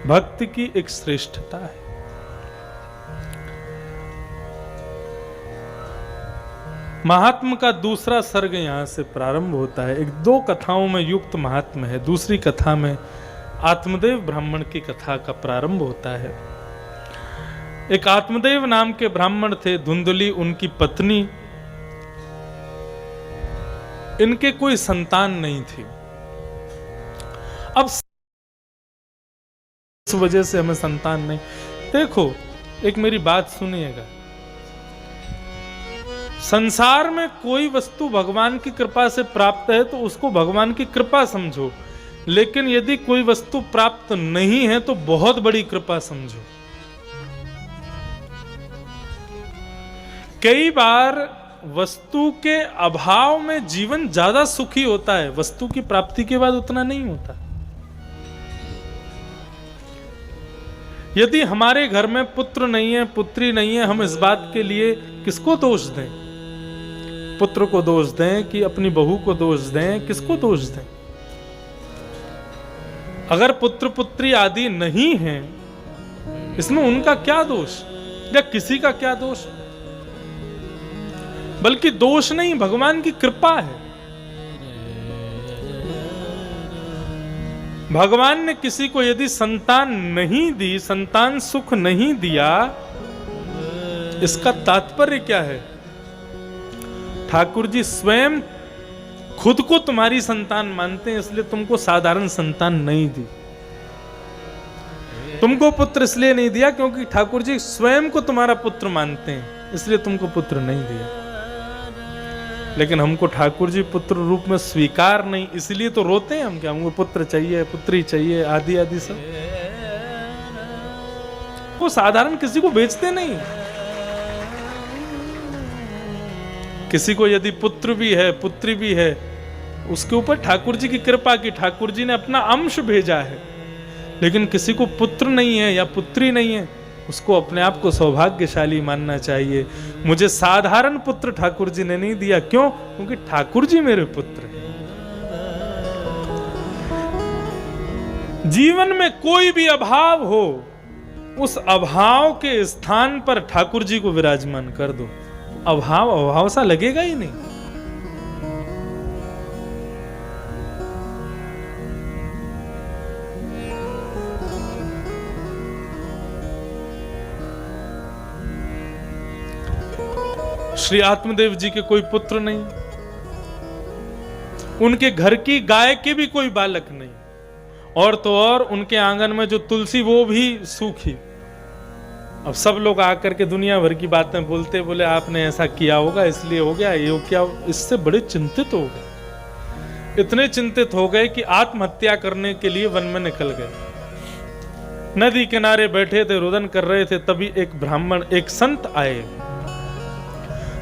भक्ति की एक श्रेष्ठता है। महात्म का दूसरा सर्ग यहां से प्रारंभ होता है। एक दो कथाओं में युक्त महात्म है। दूसरी कथा में आत्मदेव ब्राह्मण की कथा का प्रारंभ होता है। एक आत्मदेव नाम के ब्राह्मण थे, धुंधली उनकी पत्नी। इनके कोई संतान नहीं थी। अब इस वजह से हमें संतान नहीं। देखो, एक मेरी बात सुनिएगा। संसार में कोई वस्तु भगवान की कृपा से प्राप्त है तो उसको भगवान की कृपा समझो, लेकिन यदि कोई वस्तु प्राप्त नहीं है तो बहुत बड़ी कृपा समझो। कई बार वस्तु के अभाव में जीवन ज्यादा सुखी होता है, वस्तु की प्राप्ति के बाद उतना नहीं होता। यदि हमारे घर में पुत्र नहीं है, पुत्री नहीं है, हम इस बात के लिए किसको दोष दें? पुत्र को दोष दें कि अपनी बहू को दोष दें? किसको दोष दें? अगर पुत्र पुत्री आदि नहीं है, इसमें उनका क्या दोष या किसी का क्या दोष? बल्कि दोष नहीं, भगवान की कृपा है। भगवान ने किसी को यदि संतान नहीं दी, संतान सुख नहीं दिया, इसका तात्पर्य क्या है? ठाकुर जी स्वयं खुद को तुम्हारी संतान मानते हैं, इसलिए तुमको साधारण संतान नहीं दी। तुमको पुत्र इसलिए नहीं दिया क्योंकि ठाकुर जी स्वयं को तुम्हारा पुत्र मानते हैं, इसलिए तुमको पुत्र नहीं दिया। लेकिन हमको ठाकुर जी पुत्र रूप में स्वीकार नहीं, इसलिए तो रोते हैं हम, क्या हमको पुत्र चाहिए, पुत्री चाहिए, आदि आदि सब। वो साधारण किसी को बेचते नहीं। किसी को यदि पुत्र भी है, पुत्री भी है, उसके ऊपर ठाकुर जी की कृपा की, ठाकुर जी ने अपना अंश भेजा है। लेकिन किसी को पुत्र नहीं है या पुत्री नहीं है, उसको अपने आप को सौभाग्यशाली मानना चाहिए। मुझे साधारण पुत्र ठाकुर जी ने नहीं दिया, क्यों? क्योंकि ठाकुर जी मेरे पुत्र हैं। जीवन में कोई भी अभाव हो, उस अभाव के स्थान पर ठाकुर जी को विराजमान कर दो, अभाव सा लगेगा ही नहीं। श्री आत्मदेव जी के कोई पुत्र नहीं, उनके घर की गाय के भी कोई बालक नहीं, और तो और उनके आंगन में जो तुलसी वो भी सूखी। अब सब लोग आकर के दुनिया भर की बातें बोलते, बोले आपने ऐसा किया होगा इसलिए हो गया, ये क्या। इससे बड़े चिंतित हो गए, इतने चिंतित हो गए कि आत्महत्या करने के लिए वन में निकल गए। नदी किनारे बैठे थे, रुदन कर रहे थे, तभी एक ब्राह्मण, एक संत आए।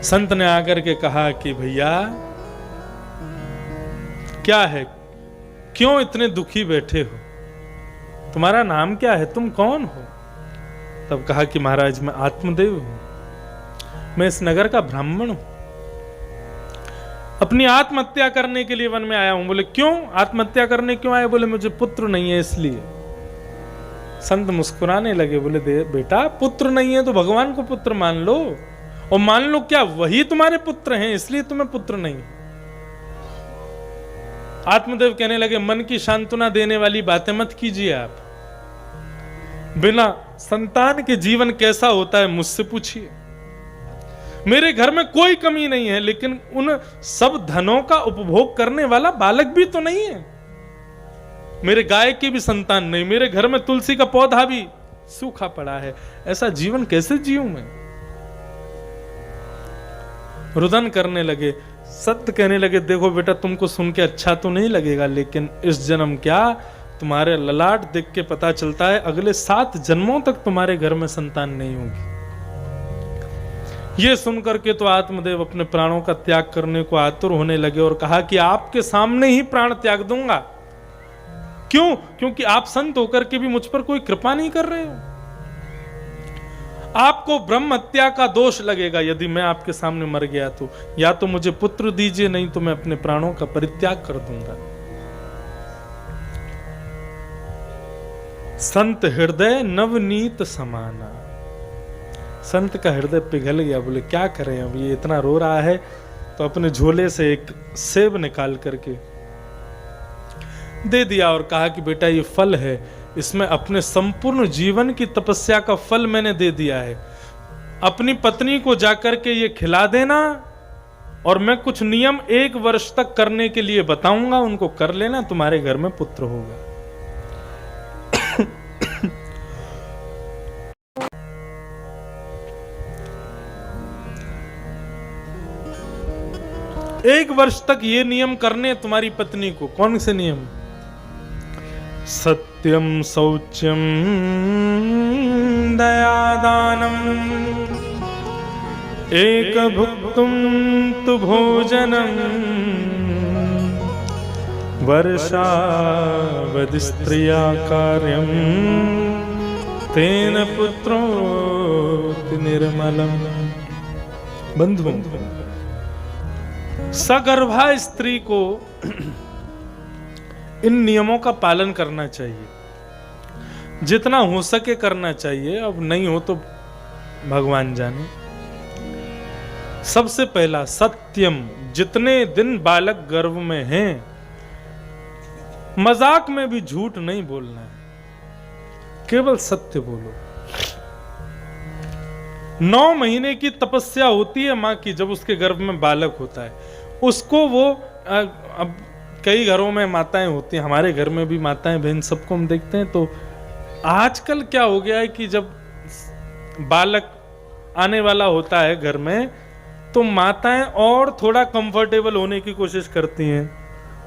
संत ने आकर के कहा कि भैया क्या है, क्यों इतने दुखी बैठे हो, तुम्हारा नाम क्या है, तुम कौन हो? तब कहा कि महाराज मैं आत्मदेव हूं, मैं इस नगर का ब्राह्मण हूं, अपनी आत्महत्या करने के लिए वन में आया हूं। बोले क्यों आत्महत्या करने क्यों आए? बोले मुझे पुत्र नहीं है इसलिए। संत मुस्कुराने लगे, बोले बेटा पुत्र नहीं है तो भगवान को पुत्र मान लो, और मान लो क्या वही तुम्हारे पुत्र हैं इसलिए तुम्हें पुत्र नहीं। आत्मदेव कहने लगे मन की सांत्वना देने वाली बातें मत कीजिए आप। बिना संतान के जीवन कैसा होता है मुझसे पूछिए। मेरे घर में कोई कमी नहीं है, लेकिन उन सब धनों का उपभोग करने वाला बालक भी तो नहीं है। मेरे गाय की भी संतान नहीं, मेरे घर में तुलसी का पौधा भी सूखा पड़ा है। ऐसा जीवन कैसे जीऊं मैं? रुदन करने लगे। सत्य कहने लगे देखो बेटा तुमको सुन के अच्छा तो नहीं लगेगा, लेकिन इस जन्म क्या तुम्हारे ललाट देख के पता चलता है अगले 7 जन्मों तक तुम्हारे घर में संतान नहीं होगी। ये सुनकर के तो आत्मदेव अपने प्राणों का त्याग करने को आतुर होने लगे और कहा कि आपके सामने ही प्राण त्याग दूंगा। क्यों? क्योंकि आप संत होकर के भी मुझ पर कोई कृपा नहीं कर रहे हो। आपको ब्रह्म हत्या का दोष लगेगा यदि मैं आपके सामने मर गया तो। या तो मुझे पुत्र दीजिए, नहीं तो मैं अपने प्राणों का परित्याग कर दूंगा। संत हृदय नवनीत समाना। संत का हृदय पिघल गया, बोले क्या करें अब, ये इतना रो रहा है। तो अपने झोले से एक सेब निकाल करके दे दिया और कहा कि बेटा ये फल है, इसमें अपने संपूर्ण जीवन की तपस्या का फल मैंने दे दिया है। अपनी पत्नी को जाकर के ये खिला देना और मैं कुछ नियम 1 वर्ष तक करने के लिए बताऊंगा, उनको कर लेना, तुम्हारे घर में पुत्र होगा। 1 वर्ष तक ये नियम करने तुम्हारी पत्नी को। कौन से नियम? सत्यम शौच्यम दयादानम एक भुक्तुम तु भोजनम वर्षावधि स्त्रिया कार्यम तेन पुत्रोति निर्मलम। बंधुओं, सगर्भा स्त्री को इन नियमों का पालन करना चाहिए, जितना हो सके करना चाहिए। अब नहीं हो तो भगवान जाने। सबसे पहला सत्यम, जितने दिन बालक गर्भ में हैं मजाक में भी झूठ नहीं बोलना है, केवल सत्य बोलो। 9 महीने की तपस्या होती है मां की, जब उसके गर्भ में बालक होता है उसको वो अब कई घरों में माताएं होती हैं, हमारे घर में भी माताएं बहन सबको हम देखते हैं। तो आजकल क्या हो गया है कि जब बालक आने वाला होता है घर में, तो माताएं और थोड़ा कंफर्टेबल होने की कोशिश करती हैं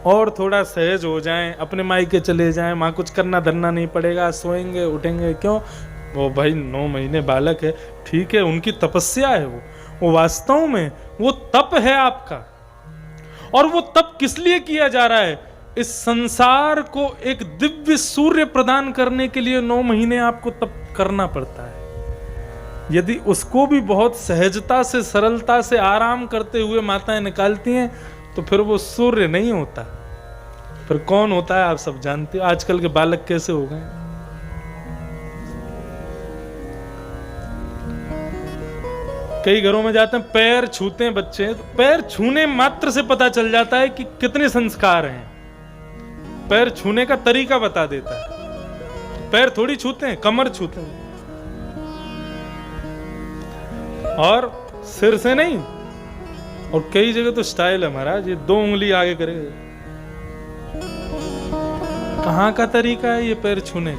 और थोड़ा सहज हो जाएं, अपने मायके चले जाएं, माँ कुछ करना धरना नहीं पड़ेगा, सोएंगे उठेंगे। क्यों? वो भाई 9 महीने बालक है, ठीक है, उनकी तपस्या है, वो वास्तव में वो तप है आपका। और वो तप किस लिए किया जा रहा है? इस संसार को एक दिव्य सूर्य प्रदान करने के लिए 9 महीने आपको तप करना पड़ता है। यदि उसको भी बहुत सहजता से, सरलता से, आराम करते हुए माताएं निकालती हैं, तो फिर वो सूर्य नहीं होता। फिर कौन होता है? आप सब जानते हो आजकल के बालक कैसे हो गए। कई घरों में जाते हैं, पैर छूते हैं बच्चे, तो पैर छूने मात्र से पता चल जाता है कि कितने संस्कार हैं। पैर छूने का तरीका बता देता है। पैर थोड़ी छूते हैं, कमर छूते हैं, और सिर से नहीं। और कई जगह तो स्टाइल है महाराज, ये 2 उंगली आगे करेगा। कहां का तरीका है ये पैर छूने का?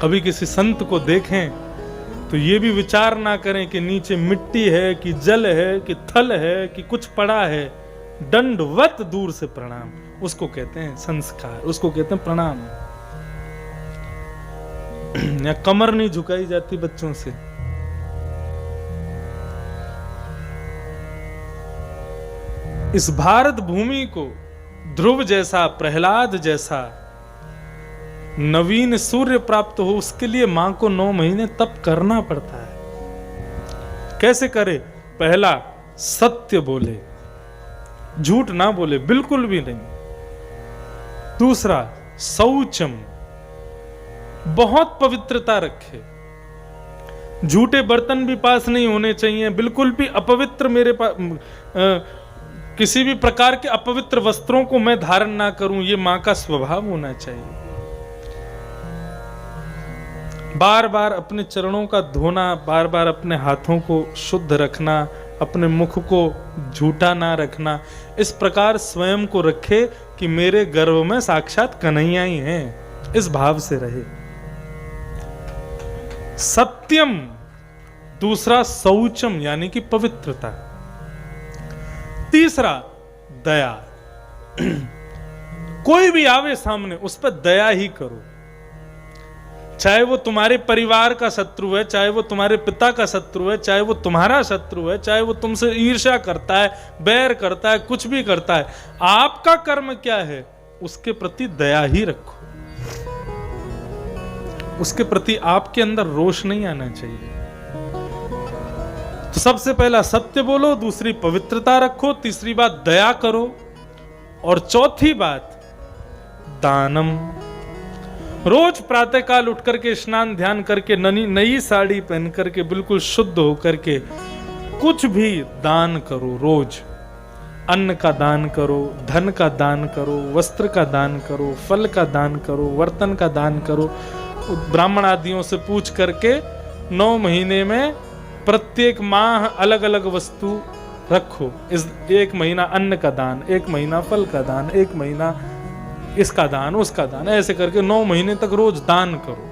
कभी किसी संत को देखें तो ये भी विचार ना करें कि नीचे मिट्टी है कि जल है कि थल है कि कुछ पड़ा है। दंडवत दूर से प्रणाम, उसको कहते हैं संस्कार, उसको कहते हैं प्रणाम। या कमर नहीं झुकाई जाती बच्चों से। इस भारत भूमि को ध्रुव जैसा, प्रहलाद जैसा नवीन सूर्य प्राप्त हो, उसके लिए मां को 9 महीने तप करना पड़ता है। कैसे करे? पहला, सत्य बोले, झूठ ना बोले, बिल्कुल भी नहीं। दूसरा, शौचम, बहुत पवित्रता रखे। झूठे बर्तन भी पास नहीं होने चाहिए, बिल्कुल भी अपवित्र मेरे पास किसी भी प्रकार के अपवित्र वस्त्रों को मैं धारण ना करूं, ये मां का स्वभाव होना चाहिए। बार बार अपने चरणों का धोना, बार बार अपने हाथों को शुद्ध रखना, अपने मुख को झूठा ना रखना। इस प्रकार स्वयं को रखे कि मेरे गर्भ में साक्षात कन्हैया ही हैं, इस भाव से रहे। सत्यम, दूसरा शौचम यानी कि पवित्रता। तीसरा, दया। कोई भी आवे सामने उस पर दया ही करो, चाहे वो तुम्हारे परिवार का शत्रु है, चाहे वो तुम्हारे पिता का शत्रु है, चाहे वो तुम्हारा शत्रु है, चाहे वो तुमसे ईर्ष्या करता है, बैर करता है, कुछ भी करता है। आपका कर्म क्या है? उसके प्रति दया ही रखो। उसके प्रति आपके अंदर रोष नहीं आना चाहिए। तो सबसे पहला सत्य बोलो, दूसरी पवित्रता रखो, तीसरी बात दया करो, और चौथी बात दानम। रोज प्रातःकाल उठ करके स्नान ध्यान करके नई साड़ी पहन करके बिल्कुल शुद्ध होकर के कुछ भी दान करो। रोज अन्न का दान करो, धन का दान करो, वस्त्र का दान करो, फल का दान करो, बर्तन का दान करो। ब्राह्मण आदियों से पूछ करके 9 महीने में प्रत्येक माह अलग अलग वस्तु रखो। इस 1 महीना अन्न का दान, 1 महीना फल का दान, 1 महीना इसका दान उसका दान, ऐसे करके 9 महीने तक रोज दान करो।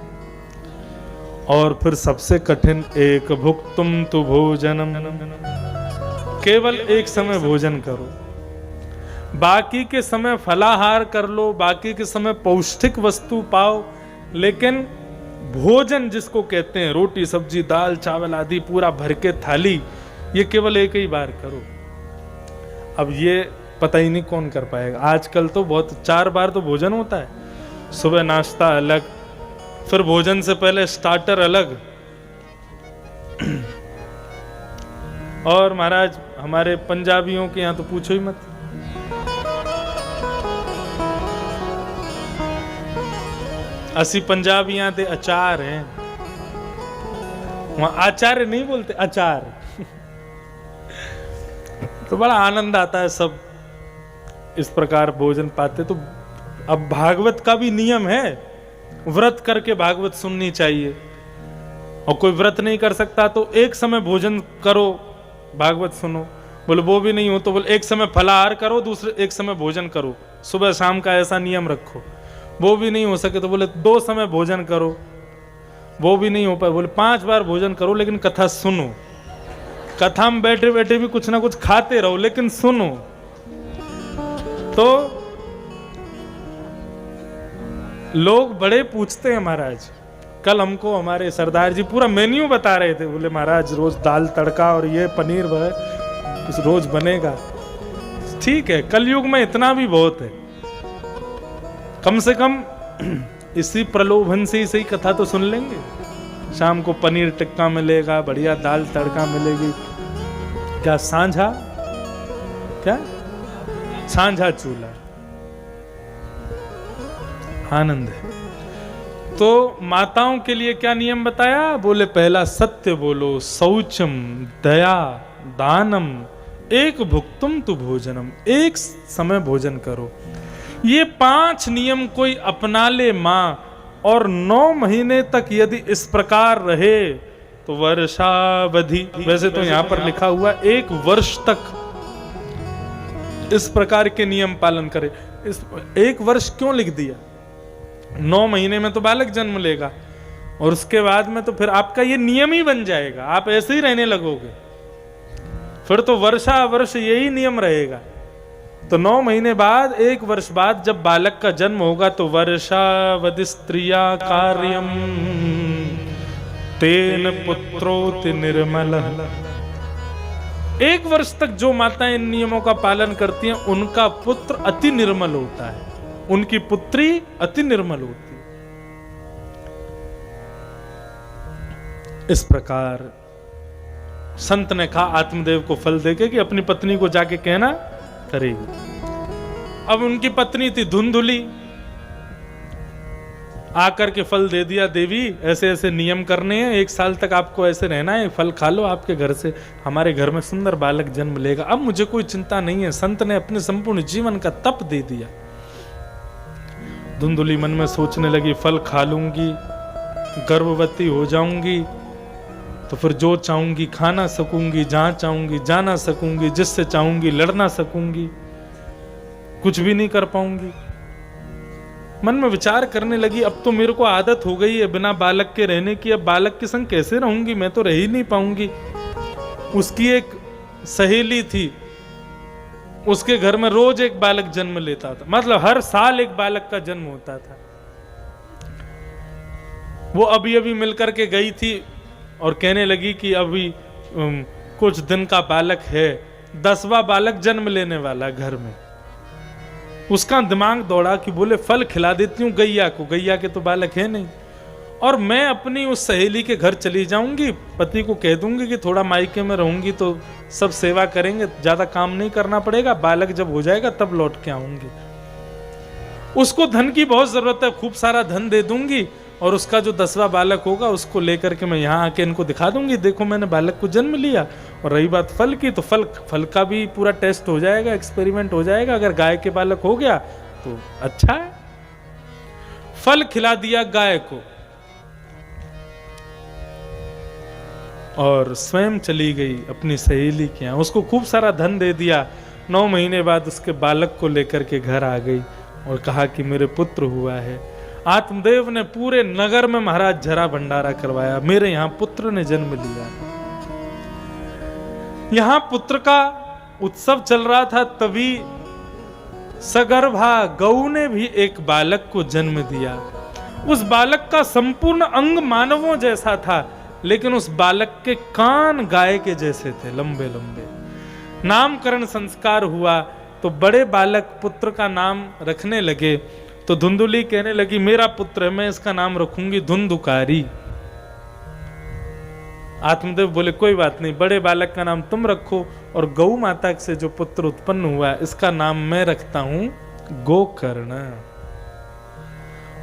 और फिर सबसे कठिन, एक भुक्तुम तु भोजनम, केवल एक समय भोजन करो। बाकी के समय फलाहार कर लो, बाकी के समय पौष्टिक वस्तु पाओ, लेकिन भोजन जिसको कहते हैं रोटी सब्जी दाल चावल आदि पूरा भर के थाली, ये केवल एक ही बार करो। अब ये पता ही नहीं कौन कर पाएगा। आजकल तो बहुत 4 बार तो भोजन होता है। सुबह नाश्ता अलग, फिर भोजन से पहले स्टार्टर अलग। और महाराज हमारे पंजाबियों के यहाँ तो पूछो ही मत। असी पंजाबी यहाँ दे अचार हैं, वहां आचार्य नहीं बोलते, अचार। तो बड़ा आनंद आता है, सब इस प्रकार भोजन पाते। तो अब भागवत का भी नियम है, व्रत करके भागवत सुननी चाहिए। और कोई व्रत नहीं कर सकता तो एक समय भोजन करो, भागवत सुनो। बोले वो भी नहीं हो तो बोले एक समय फलाहार करो, दूसरे एक समय भोजन करो, सुबह शाम का ऐसा नियम रखो। वो भी नहीं हो सके तो बोले 2 समय भोजन करो। वो भी नहीं हो पाए बोले 5 बार भोजन करो, लेकिन कथा सुनो। कथा में बैठे बैठे भी कुछ ना कुछ खाते रहो, लेकिन सुनो। तो लोग बड़े पूछते हैं महाराज। कल हमको हमारे सरदार जी पूरा मेन्यू बता रहे थे। बोले महाराज रोज दाल तड़का और ये पनीर रोज बनेगा। ठीक है, कलयुग में इतना भी बहुत है। कम से कम इसी प्रलोभन से ही सही कथा तो सुन लेंगे। शाम को पनीर टिक्का मिलेगा, बढ़िया दाल तड़का मिलेगी। क्या सांझा, क्या सांझा चूल्हा, आनंद है। तो माताओं के लिए क्या नियम बताया? बोले पहला सत्य बोलो, शौचम, दया, दानम, एक भुक्तुम तु भोजनम, एक समय भोजन करो। ये 5 नियम कोई अपना ले मां, और 9 महीने तक यदि इस प्रकार रहे तो वर्षावधि, वैसे तो यहां पर लिखा हुआ 1 वर्ष तक इस प्रकार के नियम पालन करे। इस 1 वर्ष क्यों लिख दिया? 9 महीने में तो बालक जन्म लेगा, और उसके बाद में तो फिर आपका ये नियम ही बन जाएगा, आप ऐसे ही रहने लगोगे। फिर तो वर्षा वर्ष यही नियम रहेगा। तो 9 महीने बाद 1 वर्ष बाद जब बालक का जन्म होगा तो वर्षावधि स्त्रिया कार्यम तेन पुत्रोति निर्मल। 1 वर्ष तक जो माताएं इन नियमों का पालन करती हैं उनका पुत्र अति निर्मल होता है, उनकी पुत्री अति निर्मल होती है। इस प्रकार संत ने कहा आत्मदेव को फल देके कि अपनी पत्नी को जाके कहना करेगी। अब उनकी पत्नी थी धुंधुली, आकर के फल दे दिया, देवी ऐसे ऐसे नियम करने हैं, 1 साल तक आपको ऐसे रहना है, फल खा लो, आपके घर से हमारे घर में सुंदर बालक जन्म लेगा। अब मुझे कोई चिंता नहीं है। संत ने अपने संपूर्ण जीवन का तप दे दिया। धुंधुली मन में सोचने लगी, फल खा लूंगी, गर्भवती हो जाऊंगी, तो फिर जो चाहूंगी खा ना सकूंगी, जहां चाहूंगी जा ना सकूंगी, जिससे चाहूंगी लड़ ना सकूंगी, कुछ भी नहीं कर पाऊंगी। मन में विचार करने लगी, अब तो मेरे को आदत हो गई है बिना बालक के रहने की, अब बालक के संग कैसे रहूंगी, मैं तो रह ही नहीं पाऊंगी। उसकी एक सहेली थी, उसके घर में रोज एक बालक जन्म लेता था, मतलब हर साल एक बालक का जन्म होता था। वो अभी अभी मिलकर के गई थी और कहने लगी कि अभी कुछ दिन का बालक है, 10वां बालक जन्म लेने वाला घर में। उसका दिमाग दौड़ा कि बोले फल खिला देती हूँ गैया को, गैया के तो बालक है नहीं, और मैं अपनी उस सहेली के घर चली जाऊंगी, पति को कह दूंगी कि थोड़ा मायके में रहूंगी तो सब सेवा करेंगे, ज्यादा काम नहीं करना पड़ेगा, बालक जब हो जाएगा तब लौट के आऊंगी। उसको धन की बहुत जरूरत है, खूब सारा धन दे दूंगी और उसका जो 10वां बालक होगा उसको लेकर के मैं यहाँ आके इनको दिखा दूंगी, देखो मैंने बालक को जन्म लिया। और रही बात फल की, तो फल का भी पूरा टेस्ट हो जाएगा, एक्सपेरिमेंट हो जाएगा। अगर गाय के बालक हो गया तो अच्छा है। फल खिला दिया गाय को और स्वयं चली गई अपनी सहेली के यहाँ, उसको खूब सारा धन दे दिया। 9 महीने बाद उसके बालक को लेकर के घर आ गई और कहा कि मेरे पुत्र हुआ है। आत्मदेव ने पूरे नगर में महाराज जरा भंडारा करवाया, मेरे यहाँ पुत्र ने जन्म लिया। यहाँ पुत्र का उत्सव चल रहा था, तभी सगर्भा गौ ने भी एक बालक को जन्म दिया। उस बालक का संपूर्ण अंग मानवों जैसा था, लेकिन उस बालक के कान गाय के जैसे थे, लंबे लंबे। नामकरण संस्कार हुआ तो बड़े बालक पुत्र का नाम रखने लगे, तो धुंधुली कहने लगी मेरा पुत्र है, मैं इसका नाम रखूंगी धुंधुकारी। आत्मदेव बोले कोई बात नहीं, बड़े बालक का नाम तुम रखो, और गौ माता से जो पुत्र उत्पन्न हुआ इसका नाम मैं रखता हूं गोकर्ण।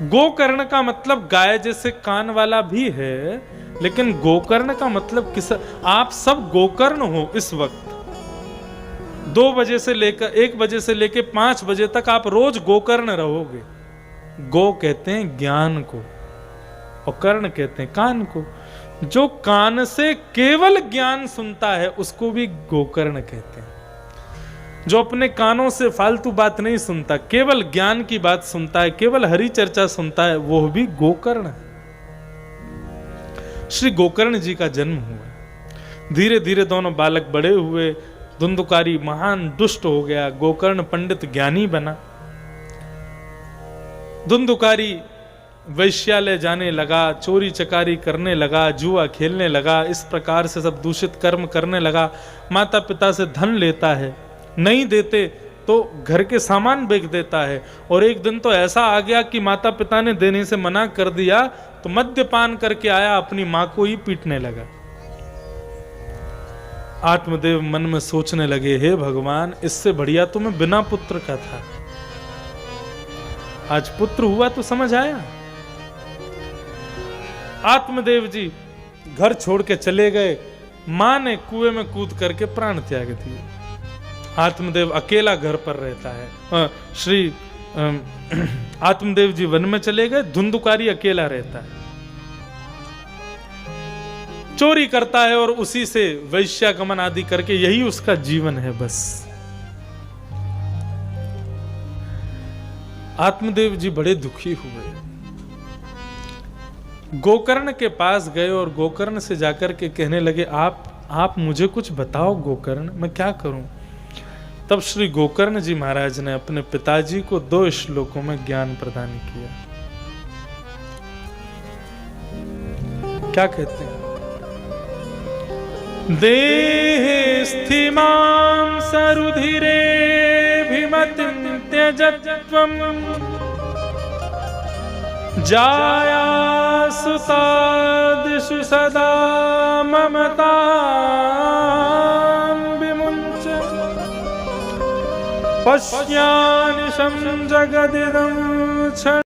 गोकर्ण का मतलब गाय जैसे कान वाला भी है, लेकिन गोकर्ण का मतलब किस, आप सब गोकर्ण हो। इस वक्त 2 बजे से लेकर 1 बजे से लेकर 5 बजे तक आप रोज गोकर्ण रहोगे। गो कहते हैं ज्ञान को और कर्ण कहते हैं कान को। जो कान से केवल ज्ञान सुनता है उसको भी गोकर्ण कहते हैं। जो अपने कानों से फालतू बात नहीं सुनता, केवल ज्ञान की बात सुनता है, केवल हरि चर्चा सुनता है, वो भी गोकर्ण है। श्री गोकर्ण जी का जन्म हुआ। धीरे धीरे दोनों बालक बड़े हुए। धुंधुकारी महान दुष्ट हो गया, गोकर्ण पंडित ज्ञानी बना। धुंधुकारी वैश्यालय जाने लगा, चोरी चकारी करने लगा, जुआ खेलने लगा, इस प्रकार से सब दूषित कर्म करने लगा। माता पिता से धन लेता है, नहीं देते तो घर के सामान बेच देता है। और एक दिन तो ऐसा आ गया कि माता पिता ने देने से मना कर दिया, तो मद्यपान करके आया, अपनी मां को ही पीटने लगा। आत्मदेव मन में सोचने लगे, हे भगवान, इससे बढ़िया तो मैं बिना पुत्र का था, आज पुत्र हुआ तो समझ आया। आत्मदेव जी घर छोड़ के चले गए। मां ने कुएं में कूद करके प्राण त्याग दिए। आत्मदेव अकेला घर पर रहता है। आत्मदेव जी वन में चले गए, धुंधुकारी अकेला रहता है, चोरी करता है और उसी से वैश्यागमन आदि करके यही उसका जीवन है बस। आत्मदेव जी बड़े दुखी हुए, गोकर्ण के पास गए और गोकर्ण से जाकर के कहने लगे, आप मुझे कुछ बताओ गोकर्ण, मैं क्या करूं। तब श्री गोकर्ण जी महाराज ने अपने पिताजी को 2 श्लोकों में ज्ञान प्रदान किया। क्या कहते हैं? देहे स्थिमां सरुधिरे भिमतिं त्यजत्वम् जाया सुतादिषु सदा ममतां विमुञ्च पश्यानिशं जगदिदं